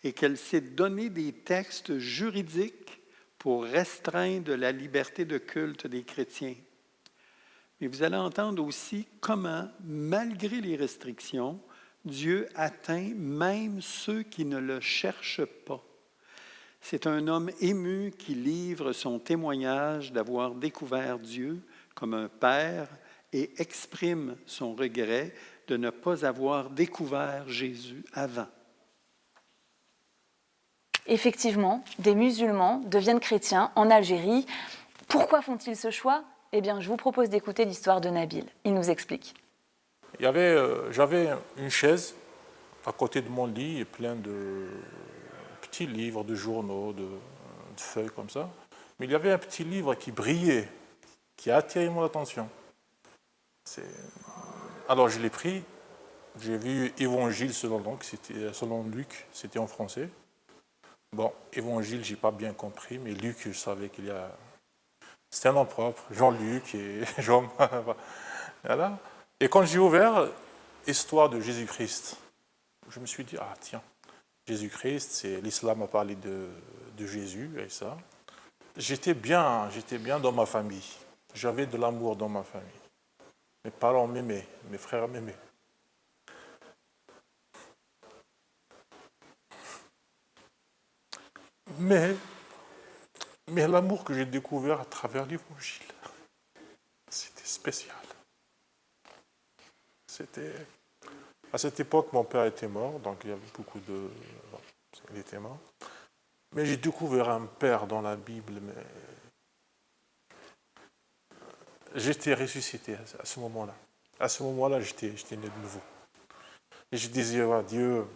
et qu'elle s'est donné des textes juridiques pour restreindre la liberté de culte des chrétiens. Mais vous allez entendre aussi comment, malgré les restrictions, Dieu atteint même ceux qui ne le cherchent pas. C'est un homme ému qui livre son témoignage d'avoir découvert Dieu comme un père et exprime son regret de ne pas avoir découvert Jésus avant. Effectivement, des musulmans deviennent chrétiens en Algérie. Pourquoi font-ils ce choix ? Eh bien, je vous propose d'écouter l'histoire de Nabil. Il nous explique. J'avais une chaise à côté de mon lit, plein de petits livres, de journaux, de feuilles comme ça. Mais il y avait un petit livre qui brillait, qui a attiré mon attention. Alors je l'ai pris, j'ai vu Évangile selon Luc, c'était en français. Bon, Évangile, je n'ai pas bien compris, mais Luc, je savais qu'il y a... C'était un nom propre, Jean-Luc et Jean... Voilà. Et quand j'ai ouvert Histoire de Jésus-Christ, je me suis dit, ah tiens, Jésus-Christ, c'est l'islam a parlé de Jésus et ça. J'étais bien dans ma famille. J'avais de l'amour dans ma famille. Mes parents m'aimaient, mes frères m'aimaient. Mais l'amour que j'ai découvert à travers l'Évangile, c'était spécial. À cette époque, mon père était mort, donc il y avait beaucoup de... Bon, il était mort. Mais j'ai découvert un père dans la Bible, mais j'étais ressuscité à ce moment-là. À ce moment-là, j'étais né de nouveau. Et je disais à Dieu,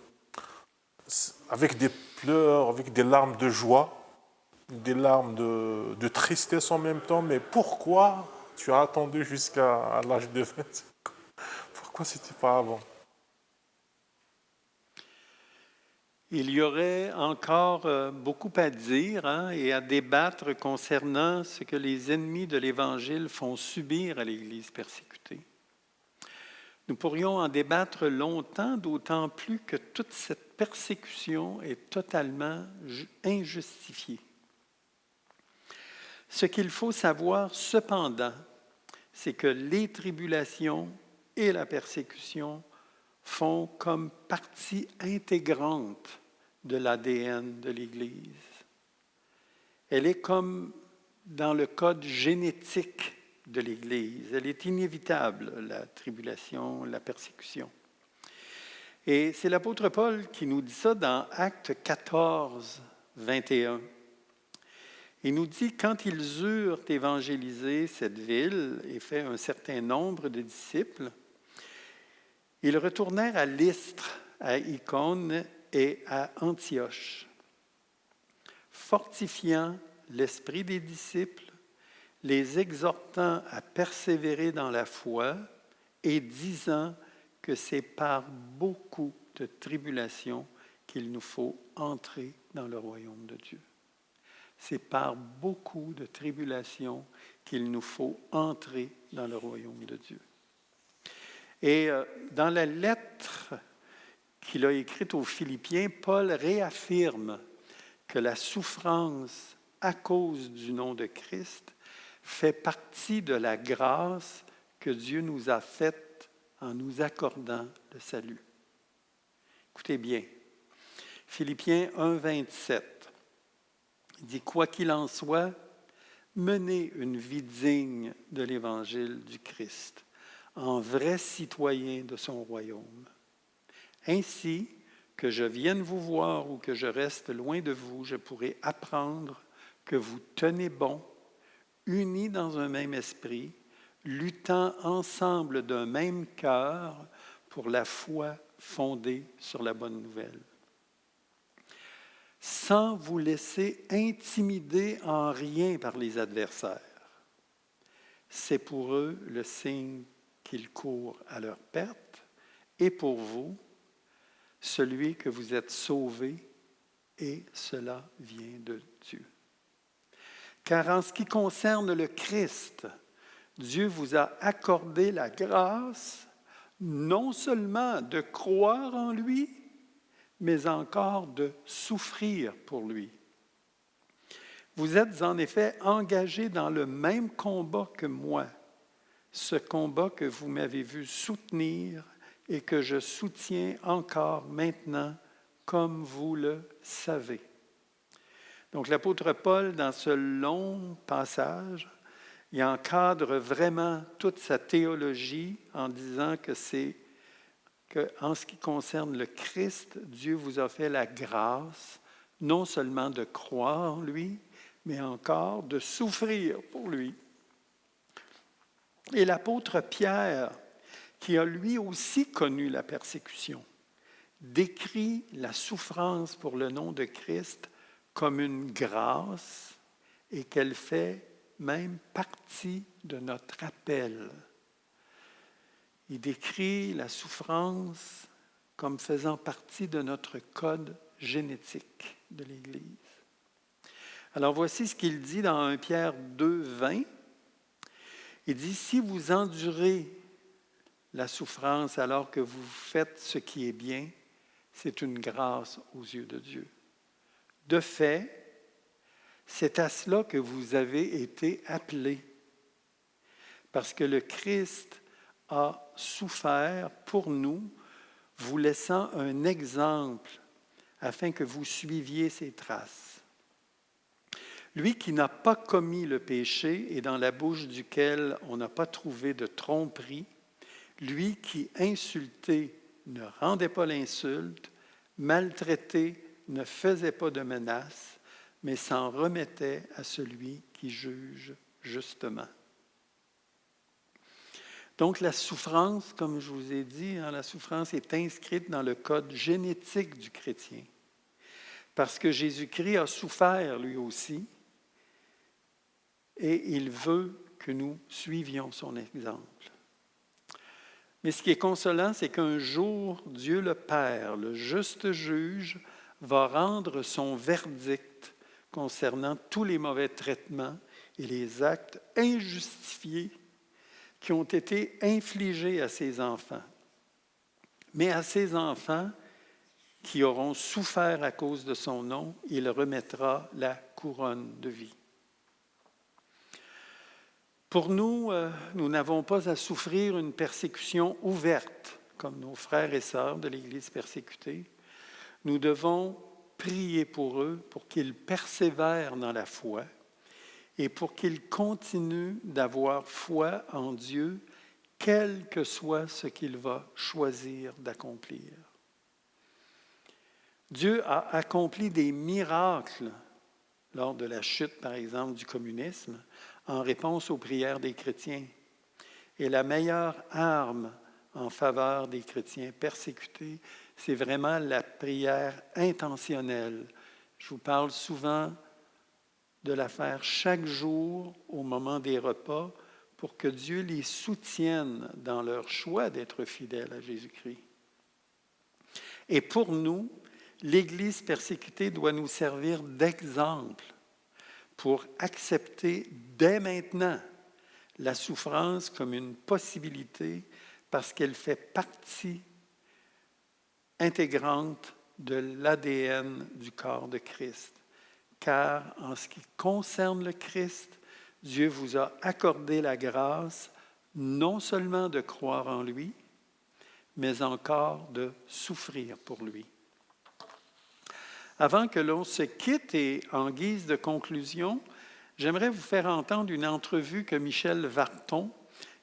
avec des pleurs, avec des larmes de joie, des larmes de tristesse en même temps, mais pourquoi tu as attendu jusqu'à l'âge de 25 ans? Pourquoi c'était pas avant? Il y aurait encore beaucoup à dire et à débattre concernant ce que les ennemis de l'Évangile font subir à l'Église persécutée. Nous pourrions en débattre longtemps, d'autant plus que toute cette persécution est totalement injustifiée. Ce qu'il faut savoir cependant, c'est que les tribulations et la persécution font comme partie intégrante de l'ADN de l'Église. Elle est comme dans le code génétique de l'Église. Elle est inévitable, la tribulation, la persécution. Et c'est l'apôtre Paul qui nous dit ça dans Actes 14, 21. Il nous dit, quand ils eurent évangélisé cette ville et fait un certain nombre de disciples, ils retournèrent à Lystre, à Icône et à Antioche, fortifiant l'esprit des disciples, les exhortant à persévérer dans la foi et disant que c'est par beaucoup de tribulations qu'il nous faut entrer dans le royaume de Dieu. C'est par beaucoup de tribulations qu'il nous faut entrer dans le royaume de Dieu. Et dans la lettre qu'il a écrite aux Philippiens, Paul réaffirme que la souffrance à cause du nom de Christ fait partie de la grâce que Dieu nous a faite en nous accordant le salut. Écoutez bien, Philippiens 1, 27, il dit « Quoi qu'il en soit, menez une vie digne de l'Évangile du Christ, en vrai citoyen de son royaume. Ainsi que je vienne vous voir ou que je reste loin de vous, je pourrai apprendre que vous tenez bon, unis dans un même esprit, luttant ensemble d'un même cœur pour la foi fondée sur la bonne nouvelle. Sans vous laisser intimider en rien par les adversaires. C'est pour eux le signe qu'ils courent à leur perte, et pour vous, celui que vous êtes sauvés, et cela vient de Dieu. Car en ce qui concerne le Christ, Dieu vous a accordé la grâce non seulement de croire en lui, mais encore de souffrir pour lui. Vous êtes en effet engagés dans le même combat que moi, ce combat que vous m'avez vu soutenir et que je soutiens encore maintenant, comme vous le savez. Donc l'apôtre Paul, dans ce long passage, il encadre vraiment toute sa théologie en disant qu'en ce qui concerne le Christ, Dieu vous a fait la grâce, non seulement de croire en lui, mais encore de souffrir pour lui. Et l'apôtre Pierre, qui a lui aussi connu la persécution, décrit la souffrance pour le nom de Christ comme une grâce et qu'elle fait même partie de notre appel. Il décrit la souffrance comme faisant partie de notre code génétique de l'Église. Alors voici ce qu'il dit dans 1 Pierre 2, 20. Il dit, si vous endurez la souffrance alors que vous faites ce qui est bien, c'est une grâce aux yeux de Dieu. De fait, c'est à cela que vous avez été appelés, parce que le Christ a souffert pour nous, vous laissant un exemple afin que vous suiviez ses traces. Lui qui n'a pas commis le péché et dans la bouche duquel on n'a pas trouvé de tromperie, lui qui insulté ne rendait pas l'insulte, maltraité ne faisait pas de menaces, mais s'en remettait à celui qui juge justement. Donc la souffrance, comme je vous ai dit, la souffrance est inscrite dans le code génétique du chrétien. Parce que Jésus-Christ a souffert lui aussi, et il veut que nous suivions son exemple. Mais ce qui est consolant, c'est qu'un jour, Dieu le Père, le juste juge, va rendre son verdict concernant tous les mauvais traitements et les actes injustifiés qui ont été infligés à ses enfants. Mais à ses enfants qui auront souffert à cause de son nom, il remettra la couronne de vie. Pour nous, nous n'avons pas à souffrir une persécution ouverte, comme nos frères et sœurs de l'Église persécutée. Nous devons prier pour eux, pour qu'ils persévèrent dans la foi et pour qu'ils continuent d'avoir foi en Dieu, quel que soit ce qu'il va choisir d'accomplir. Dieu a accompli des miracles lors de la chute, par exemple, du communisme, en réponse aux prières des chrétiens. Et la meilleure arme en faveur des chrétiens persécutés, c'est vraiment la prière intentionnelle. Je vous parle souvent de la faire chaque jour au moment des repas pour que Dieu les soutienne dans leur choix d'être fidèles à Jésus-Christ. Et pour nous, l'Église persécutée doit nous servir d'exemple pour accepter dès maintenant la souffrance comme une possibilité parce qu'elle fait partie intégrante de l'ADN du corps de Christ. Car en ce qui concerne le Christ, Dieu vous a accordé la grâce non seulement de croire en lui, mais encore de souffrir pour lui. Avant que l'on se quitte et en guise de conclusion, j'aimerais vous faire entendre une entrevue que Michel Varton,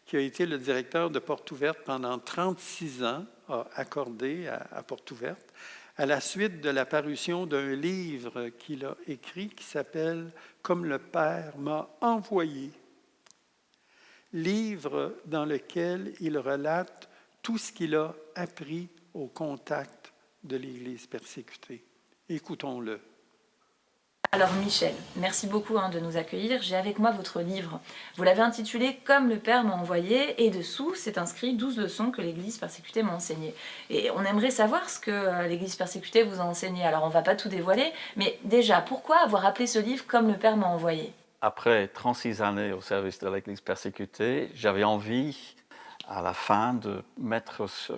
qui a été le directeur de Porte Ouverte pendant 36 ans, a accordée à Porte Ouverte, à la suite de la parution d'un livre qu'il a écrit qui s'appelle « Comme le Père m'a envoyé », livre dans lequel il relate tout ce qu'il a appris au contact de l'Église persécutée. Écoutons-le. Alors Michel, merci beaucoup de nous accueillir. J'ai avec moi votre livre. Vous l'avez intitulé « Comme le Père m'a envoyé » et dessous, c'est inscrit 12 leçons que l'Église persécutée m'a enseignées. Et on aimerait savoir ce que l'Église persécutée vous a enseigné. Alors on ne va pas tout dévoiler, mais déjà, pourquoi avoir appelé ce livre « Comme le Père m'a envoyé » ? Après 36 années au service de l'Église persécutée, j'avais envie, à la fin, de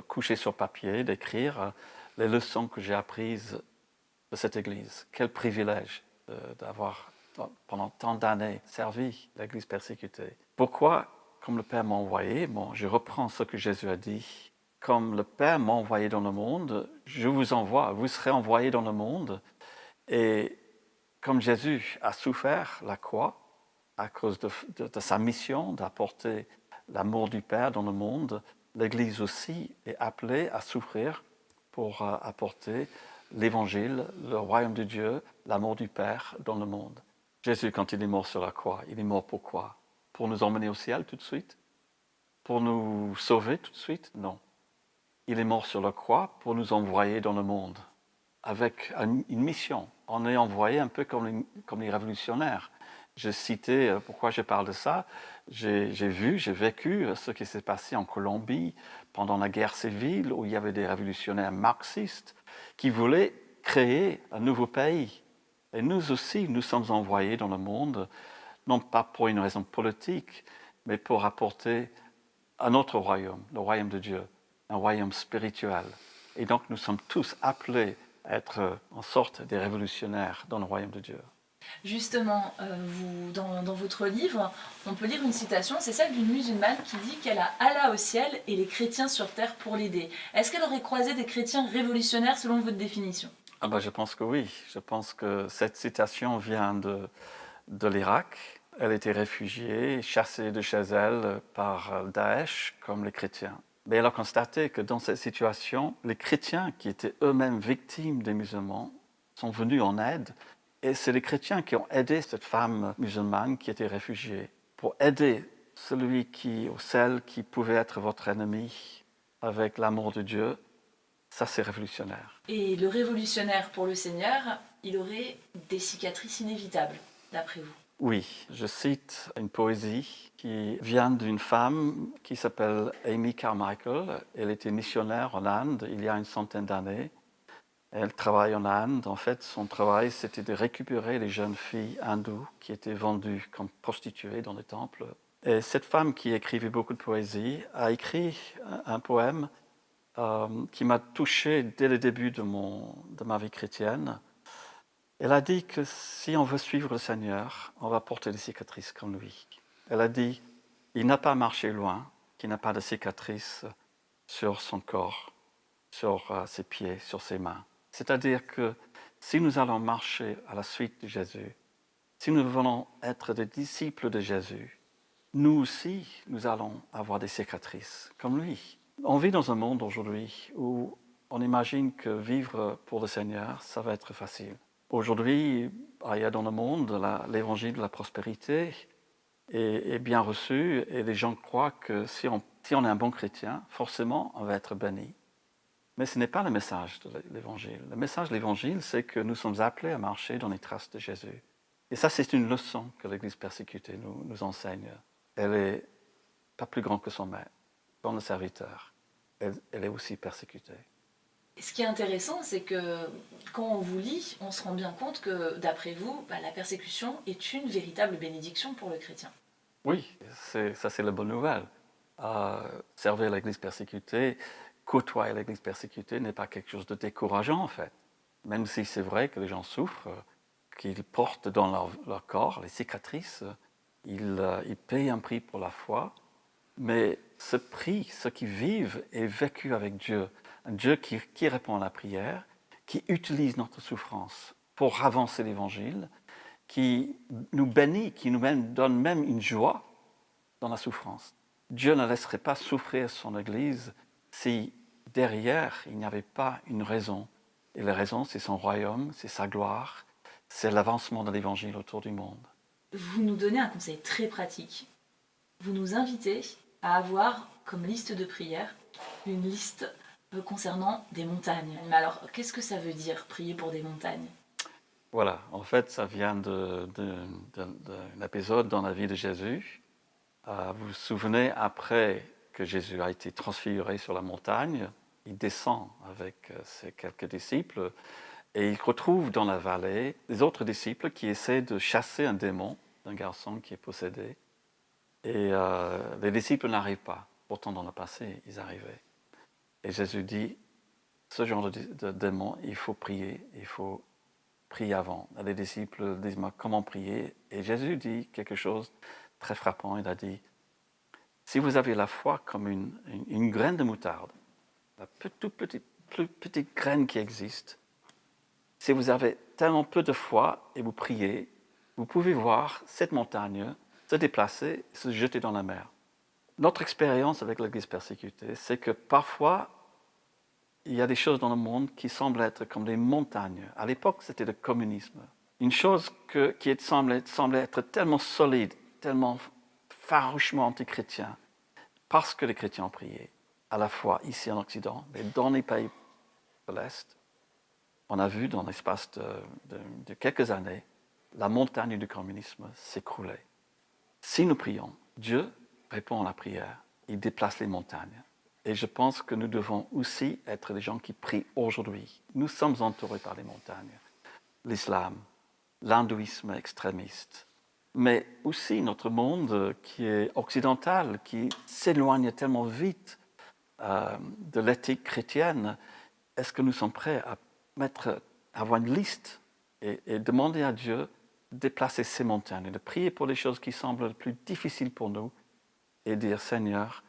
coucher sur papier, d'écrire les leçons que j'ai apprises de cette Église. Quel privilège d'avoir, pendant tant d'années, servi l'Église persécutée. Pourquoi, comme le Père m'a envoyé, je reprends ce que Jésus a dit. Comme le Père m'a envoyé dans le monde, je vous envoie, vous serez envoyés dans le monde. Et comme Jésus a souffert la croix à cause de sa mission d'apporter l'amour du Père dans le monde, l'Église aussi est appelée à souffrir pour apporter l'Évangile, le royaume de Dieu, l'amour du Père dans le monde. Jésus, quand il est mort sur la croix, il est mort pour quoi? Pour nous emmener au ciel tout de suite? Pour nous sauver tout de suite? Non. Il est mort sur la croix pour nous envoyer dans le monde, avec une mission. On est envoyé un peu comme les révolutionnaires. J'ai cité, pourquoi je parle de ça, j'ai vécu ce qui s'est passé en Colombie pendant la guerre civile, où il y avait des révolutionnaires marxistes qui voulaient créer un nouveau pays. Et nous aussi, nous sommes envoyés dans le monde, non pas pour une raison politique, mais pour apporter un autre royaume, le royaume de Dieu, un royaume spirituel. Et donc nous sommes tous appelés à être en sorte des révolutionnaires dans le royaume de Dieu. Justement, dans votre livre, on peut lire une citation, c'est celle d'une musulmane qui dit qu'elle a Allah au ciel et les chrétiens sur terre pour l'aider. Est-ce qu'elle aurait croisé des chrétiens révolutionnaires selon votre définition ? Je pense que oui. Je pense que cette citation vient de l'Irak. Elle était réfugiée, chassée de chez elle par Daesh, comme les chrétiens. Mais elle a constaté que dans cette situation, les chrétiens qui étaient eux-mêmes victimes des musulmans sont venus en aide. Et c'est les chrétiens qui ont aidé cette femme musulmane qui était réfugiée pour aider celui ou celle qui pouvait être votre ennemi avec l'amour de Dieu. Ça, c'est révolutionnaire. Et le révolutionnaire pour le Seigneur, il aurait des cicatrices inévitables, d'après vous ? Oui, je cite une poésie qui vient d'une femme qui s'appelle Amy Carmichael. Elle était missionnaire en Inde il y a une centaine d'années. Elle travaille en Inde. En fait, son travail, c'était de récupérer les jeunes filles hindoues qui étaient vendues comme prostituées dans les temples. Et cette femme qui écrivait beaucoup de poésie a écrit un poème qui m'a touché dès le début de ma vie chrétienne. Elle a dit que si on veut suivre le Seigneur, on va porter des cicatrices comme lui. Elle a dit, il n'a pas marché loin, qu'il n'a pas de cicatrices sur son corps, sur ses pieds, sur ses mains. C'est-à-dire que si nous allons marcher à la suite de Jésus, si nous voulons être des disciples de Jésus, nous aussi, nous allons avoir des cicatrices comme lui. On vit dans un monde aujourd'hui où on imagine que vivre pour le Seigneur, ça va être facile. Aujourd'hui, il y a dans le monde l'évangile de la prospérité est bien reçu et les gens croient que si on est un bon chrétien, forcément, on va être béni. Mais ce n'est pas le message de l'évangile. Le message de l'évangile, c'est que nous sommes appelés à marcher dans les traces de Jésus. Et ça, c'est une leçon que l'Église persécutée nous enseigne. Elle n'est pas plus grande que son maître, comme le serviteur. Elle est aussi persécutée. Et ce qui est intéressant, c'est que quand on vous lit, on se rend bien compte que, d'après vous, la persécution est une véritable bénédiction pour le chrétien. Oui, ça c'est la bonne nouvelle. Servir l'Église persécutée, côtoyer l'Église persécutée n'est pas quelque chose de décourageant en fait. Même si c'est vrai que les gens souffrent, qu'ils portent dans leur corps les cicatrices, ils payent un prix pour la foi, mais ce prix, ceux qui vivent, est vécu avec Dieu. Un Dieu qui répond à la prière, qui utilise notre souffrance pour avancer l'Évangile, qui nous bénit, qui nous donne même une joie dans la souffrance. Dieu ne laisserait pas souffrir son Église si derrière, il n'y avait pas une raison. Et la raison, c'est son royaume, c'est sa gloire, c'est l'avancement de l'Évangile autour du monde. Vous nous donnez un conseil très pratique. Vous nous invitez à avoir comme liste de prières une liste concernant des montagnes. Mais alors, qu'est-ce que ça veut dire, prier pour des montagnes ? Voilà, en fait, ça vient d'un épisode dans la vie de Jésus. Vous vous souvenez, après que Jésus a été transfiguré sur la montagne, il descend avec ses quelques disciples et il retrouve dans la vallée les autres disciples qui essaient de chasser un démon, un garçon qui est possédé. Et les disciples n'arrivent pas. Pourtant, dans le passé, ils arrivaient. Et Jésus dit, ce genre de démon, il faut prier avant. Et les disciples disent, comment prier ? Et Jésus dit quelque chose de très frappant. Il a dit, si vous avez la foi comme une graine de moutarde, la toute petite graine qui existe, si vous avez tellement peu de foi et vous priez, vous pouvez voir cette montagne se déplacer, se jeter dans la mer. Notre expérience avec l'Église persécutée, c'est que parfois, il y a des choses dans le monde qui semblent être comme des montagnes. À l'époque, c'était le communisme. Une chose qui semblait être tellement solide, tellement farouchement anti-chrétien, parce que les chrétiens ont prié, à la fois ici en Occident, mais dans les pays de l'Est, on a vu dans l'espace de quelques années, la montagne du communisme s'écrouler. Si nous prions, Dieu répond à la prière, il déplace les montagnes. Et je pense que nous devons aussi être des gens qui prient aujourd'hui. Nous sommes entourés par les montagnes. L'islam, l'hindouisme extrémiste, mais aussi notre monde qui est occidental, qui s'éloigne tellement vite de l'éthique chrétienne. Est-ce que nous sommes prêts à avoir une liste et demander à Dieu de déplacer ces montagnes et de prier pour les choses qui semblent les plus difficiles pour nous et dire, Seigneur,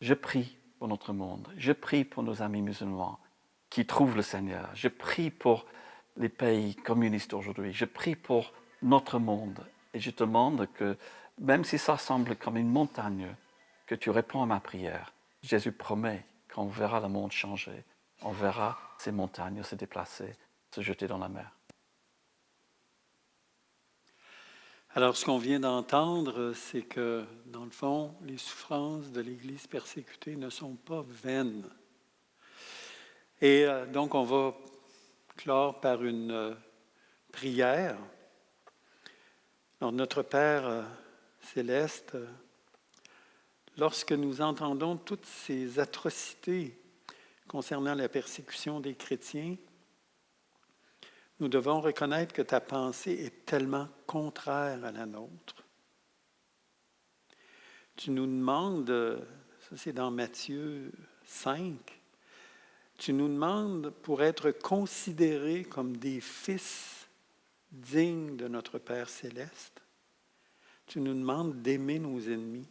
je prie pour notre monde, je prie pour nos amis musulmans qui trouvent le Seigneur, je prie pour les pays communistes aujourd'hui, je prie pour notre monde et je te demande que, même si ça semble comme une montagne, que tu réponds à ma prière. Jésus promet qu'on verra le monde changer, on verra ces montagnes se déplacer, se jeter dans la mer. Alors, ce qu'on vient d'entendre, c'est que, dans le fond, les souffrances de l'Église persécutée ne sont pas vaines. Et donc, on va clore par une prière. Alors, notre Père céleste, lorsque nous entendons toutes ces atrocités concernant la persécution des chrétiens, nous devons reconnaître que ta pensée est tellement contraire à la nôtre. Tu nous demandes, ça c'est dans Matthieu 5, tu nous demandes pour être considérés comme des fils dignes de notre Père céleste, tu nous demandes d'aimer nos ennemis,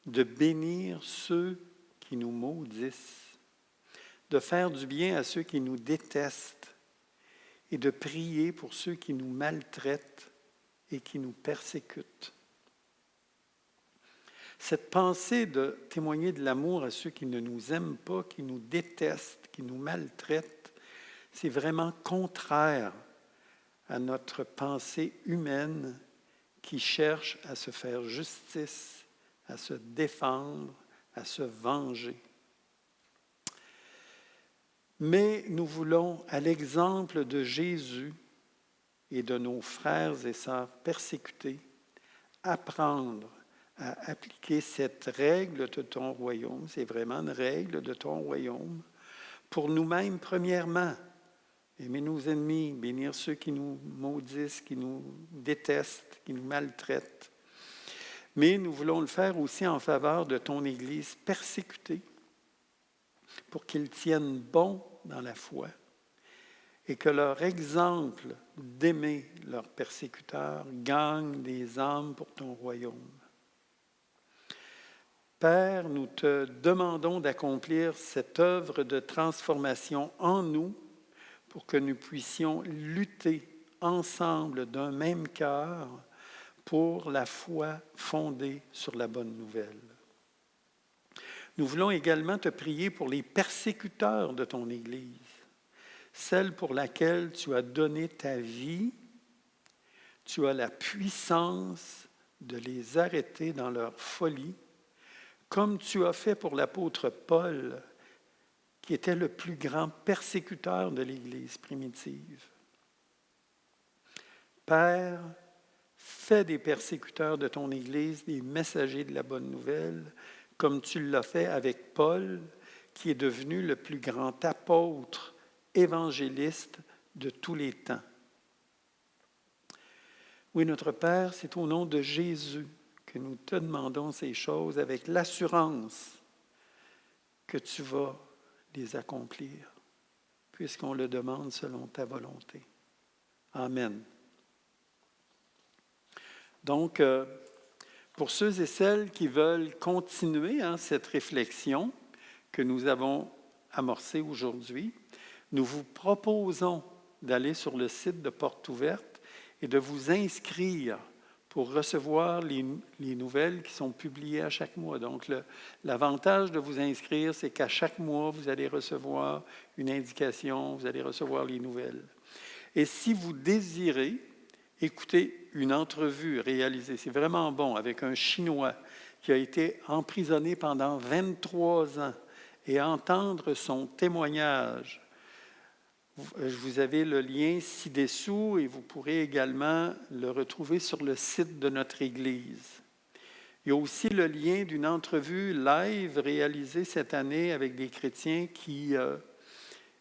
de bénir ceux qui nous maudissent, de faire du bien à ceux qui nous détestent, et de prier pour ceux qui nous maltraitent et qui nous persécutent. Cette pensée de témoigner de l'amour à ceux qui ne nous aiment pas, qui nous détestent, qui nous maltraitent, c'est vraiment contraire à notre pensée humaine qui cherche à se faire justice, à se défendre, à se venger. Mais nous voulons, à l'exemple de Jésus et de nos frères et sœurs persécutés, apprendre à appliquer cette règle de ton royaume. C'est vraiment une règle de ton royaume. Pour nous-mêmes, premièrement, aimer nos ennemis, bénir ceux qui nous maudissent, qui nous détestent, qui nous maltraitent. Mais nous voulons le faire aussi en faveur de ton Église persécutée, pour qu'ils tiennent bon dans la foi et que leur exemple d'aimer leurs persécuteurs gagne des âmes pour ton royaume. Père, nous te demandons d'accomplir cette œuvre de transformation en nous pour que nous puissions lutter ensemble d'un même cœur pour la foi fondée sur la bonne nouvelle. Nous voulons également te prier pour les persécuteurs de ton Église, celle pour laquelle tu as donné ta vie. Tu as la puissance de les arrêter dans leur folie, comme tu as fait pour l'apôtre Paul, qui était le plus grand persécuteur de l'Église primitive. Père, fais des persécuteurs de ton Église des messagers de la bonne nouvelle, comme tu l'as fait avec Paul, qui est devenu le plus grand apôtre évangéliste de tous les temps. Oui, notre Père, c'est au nom de Jésus que nous te demandons ces choses avec l'assurance que tu vas les accomplir, puisqu'on le demande selon ta volonté. Amen. Donc, pour ceux et celles qui veulent continuer cette réflexion que nous avons amorcée aujourd'hui, nous vous proposons d'aller sur le site de Porte Ouverte et de vous inscrire pour recevoir les nouvelles qui sont publiées à chaque mois. Donc, l'avantage de vous inscrire, c'est qu'à chaque mois, vous allez recevoir une indication, vous allez recevoir les nouvelles. Et si vous désirez écouter une entrevue réalisée, c'est vraiment bon, avec un Chinois qui a été emprisonné pendant 23 ans et entendre son témoignage. Vous avez le lien ci-dessous et vous pourrez également le retrouver sur le site de notre Église. Il y a aussi le lien d'une entrevue live réalisée cette année avec des chrétiens qui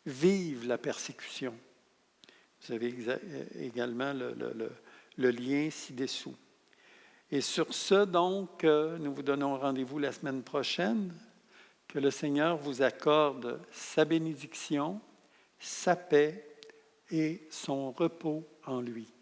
vivent la persécution. Vous avez également le lien ci-dessous. Et sur ce, donc, nous vous donnons rendez-vous la semaine prochaine. Que le Seigneur vous accorde sa bénédiction, sa paix et son repos en lui.